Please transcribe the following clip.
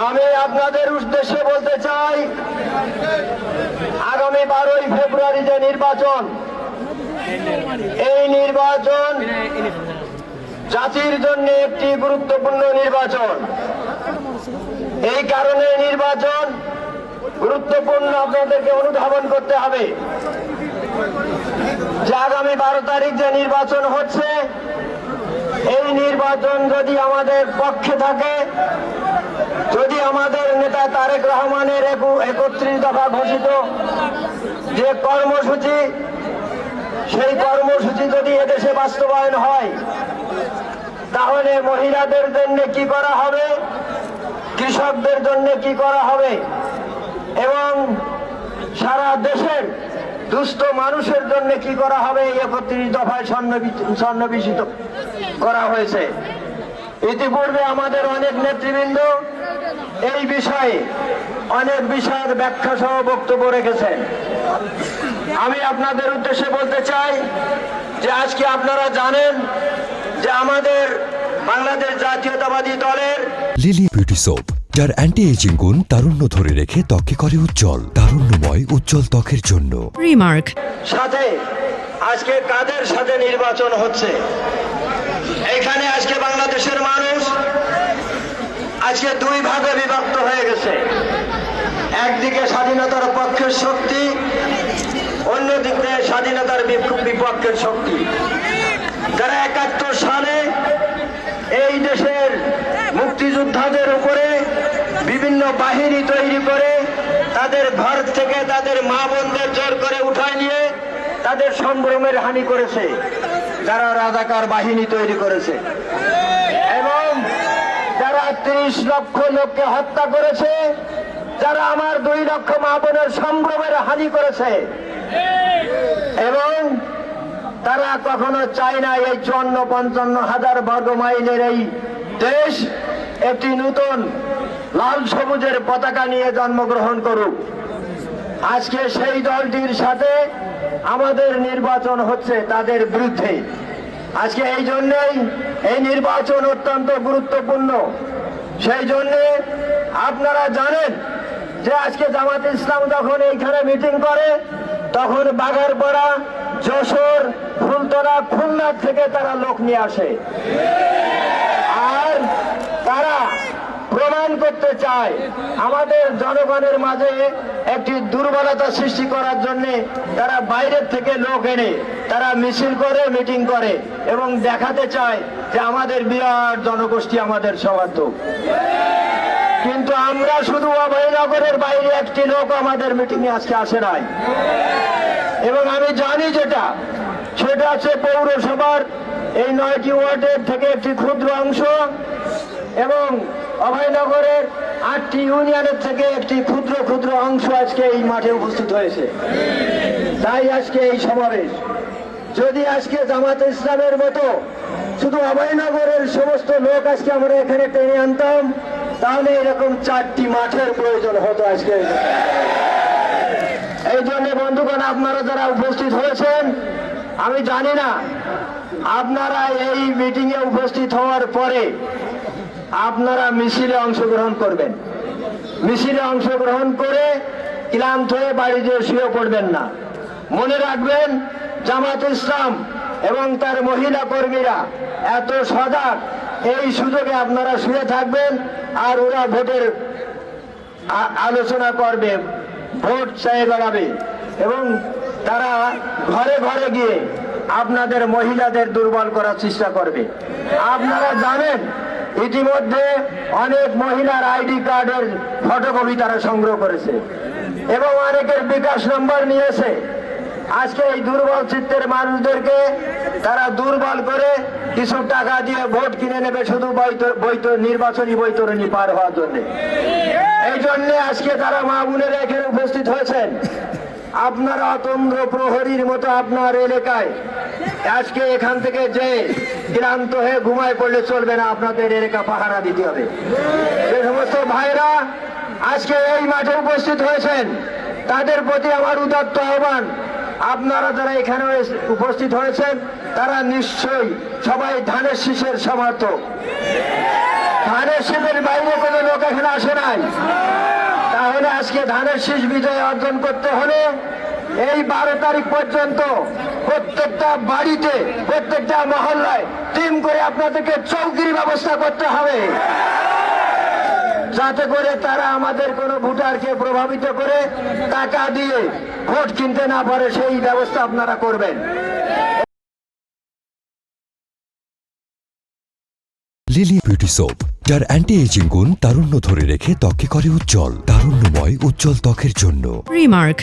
আমি আপনাদের উদ্দেশ্যে বলতে চাই, আগামী 12ই ফেব্রুয়ারি যে নির্বাচন, এই নির্বাচন জাতির জন্য একটি গুরুত্বপূর্ণ নির্বাচন। এই কারণে নির্বাচন গুরুত্বপূর্ণ আপনাদেরকে অনুধাবন করতে হবে যে আগামী 12 তারিখ যে নির্বাচন হচ্ছে, এই নির্বাচন যদি আমাদের পক্ষে থাকে, যদি আমাদের নেতা তারেক রহমানের 31 দফা ঘোষিত যে কর্মসূচি, সেই কর্মসূচি যদি এদেশে বাস্তবায়ন হয়, তাহলে মহিলাদের জন্য কি করা হবে, কৃষকদের জন্য কি করা হবে, এবং সারা দেশের দুস্থ মানুষের জন্য কি করা হবে, 31 দফায় সন্নিবেশিত করা হয়েছে। ইতিপূর্বে আমাদের অনেক নেতৃবৃন্দ এই বিষয়ে অনেক বিষয়ের ব্যাখ্যা সহ বক্তব্য রেখেছেন। আমি আপনাদের উদ্দেশ্যে বলতে চাই যে আজকে আপনারা জানেন যে আমাদের বাংলাদেশ জাতীয়তাবাদী দলের লিলি বিউটি সোপ, যার অ্যান্টি এজিং গুণ তারুণ্য ধরে রেখে ত্বকে করে উজ্জ্বল, তারুণ্যময় উজ্জ্বল ত্বকের জন্য। রিমার্ক সাথে আজকে কাদের সাথে নির্বাচন হচ্ছে, এখানে আজকে বাংলাদেশের মানুষ আজকে দুই ভাগে বিভক্ত হয়ে গেছে। একদিকে স্বাধীনতার পক্ষের শক্তি, অন্যদিকে স্বাধীনতার বিপক্ষের শক্তি, যারা 71 সালে এই দেশের মুক্তিযোদ্ধাদের উপরে বিভিন্ন বাহিনী তৈরি করে তাদের ঘর থেকে তাদের মা বোনদের জোর করে উঠায় নিয়ে তাদের সম্ভ্রমের হানি করেছে, যারা রাজাকার বাহিনী তৈরি করেছে, এবং যারা 30 লক্ষ লোককে হত্যা করেছে, যারা আমার 2 লক্ষ মা বোনের সম্ভ্রমের হানি করেছে, এবং তারা কখনো চায় না এই 54-55 হাজার বর্গ মাইলের এই দেশ একটি নতুন লাল সবুজের পতাকা নিয়ে জন্মগ্রহণ করুক। আজকে সেই দলটির সাথে আমাদের নির্বাচন হচ্ছে তাদের বিরুদ্ধে। আজকে এই জন্যই এই নির্বাচন অত্যন্ত গুরুত্বপূর্ণ। সেই জন্যে আপনারা জানেন যে আজকে জামাত ইসলাম যখন এইখানে মিটিং করে, তখন বাগারপাড়া, যশোর, ফুলতলা, খুলনা থেকে তারা লোক নিয়ে আসে, আর তারা প্রমাণ করতে চায় আমাদের জনগণের মাঝে একটি দুর্বলতা সৃষ্টি করার জন্য তারা বাইরের থেকে লোক এনে তারা মিছিল করে, মিটিং করে, এবং দেখাতে চায় যে আমাদের বিরাট জনগোষ্ঠী আমাদের সমর্থক। কিন্তু আমরা শুধু অভয়নগরের বাইরে একটি লোক আমাদের মিটিংয়ে আজকে আসে নাই, এবং আমি জানি সেটা আছে পৌরসভার এই 9টি ওয়ার্ডের থেকে একটি ক্ষুদ্র অংশ, এবং অভয়নগরের 8টি ইউনিয়নের থেকে একটি ক্ষুদ্র অংশ আজকে এই মাঠে উপস্থিত হয়েছে। তাই আজকে এই সমাবেশ, যদি আজকে জামাতে ইসলামের মতো শুধু অভয়নগরের সমস্ত লোক আজকে আমরা এখানে টেনে আনতাম, তাহলে এরকম 4টি মাঠের প্রয়োজন হতো আজকে। এই জন্য বন্ধুগণ, আপনারা যারা উপস্থিত হয়েছেন, আমি জানি না আপনারা এই মিটিংয়ে উপস্থিত হওয়ার পরে আপনারা মিছিলে অংশগ্রহণ করবেন। মিছিলে অংশগ্রহণ করে ক্লান্ত হয়ে বাড়ি যেয়ে শুয়ে পড়বেন না। মনে রাখবেন, জামাত ইসলাম এবং তার মহিলা কর্মীরা এত সজাগ, এই সুযোগে আপনারা শুয়ে থাকবেন আর ওরা ভোটের আলোচনা করবে, ভোট চেয়ে বেড়াবে, এবং তারা ঘরে ঘরে গিয়ে আপনাদের মহিলাদের দুর্বল করার চেষ্টা করবে। আপনারা জানেন ইতিমধ্যে অনেক মহিলার আইডি কার্ডের ফটোকপি তারা সংগ্রহ করেছে, এবং অনেকের বিকাশ নম্বর নিয়েছে। আজকে এই দুর্বল চিত্তের মানুষদেরকে তারা দুর্বল করে কিছু টাকা দিয়ে ভোট কিনে নেবে, শুধু নির্বাচনী বৈতরণী পার হওয়ার জন্য। এই জন্য আজকে তারা মা বোনেরা এখানে উপস্থিত হয়েছেন। আপনারা অতন্দ্র প্রহরীর মতো আপনার এলাকায় আজকে এখান থেকে যে ক্লান্ত হয়ে ঘুমায় পড়লে চলবে না, আপনাদের এলাকা পাহারা দিতে হবে। যে সমস্ত ভাইরা আজকে এই মাঠে উপস্থিত হয়েছেন, তাদের প্রতি আমার উদাত্ত আহ্বান, আপনারা যারা এখানে উপস্থিত হয়েছেন তারা নিশ্চয়ই সবাই ধানের শীষের সমর্থক, ধানের শীষের বাইরে কোনো লোক এখানে আসে নাই। তাহলে আজকে ধানের শীষ বিজয় অর্জন করতে হলে এই 12 তারিখ পর্যন্ত প্রত্যেকটা বাড়িতে, প্রত্যেকটা মহল্লায় টিম করে আপনাদেরকে চৌকির ব্যবস্থা করতে হবে, যাতে করে তারা আমাদের কোনো ভোটারকে প্রভাবিত করে টাকা দিয়ে ভোট কিনতে না পারে, সেই ব্যবস্থা আপনারা করবেন। লিলি বিউটি সোপ, যার অ্যান্টি এজিং গুণ তারুণ্য ধরে রেখে ত্বকে করে উজ্জ্বল। তারুণ্যময় উজ্জ্বল ত্বকের জন্য। Remark,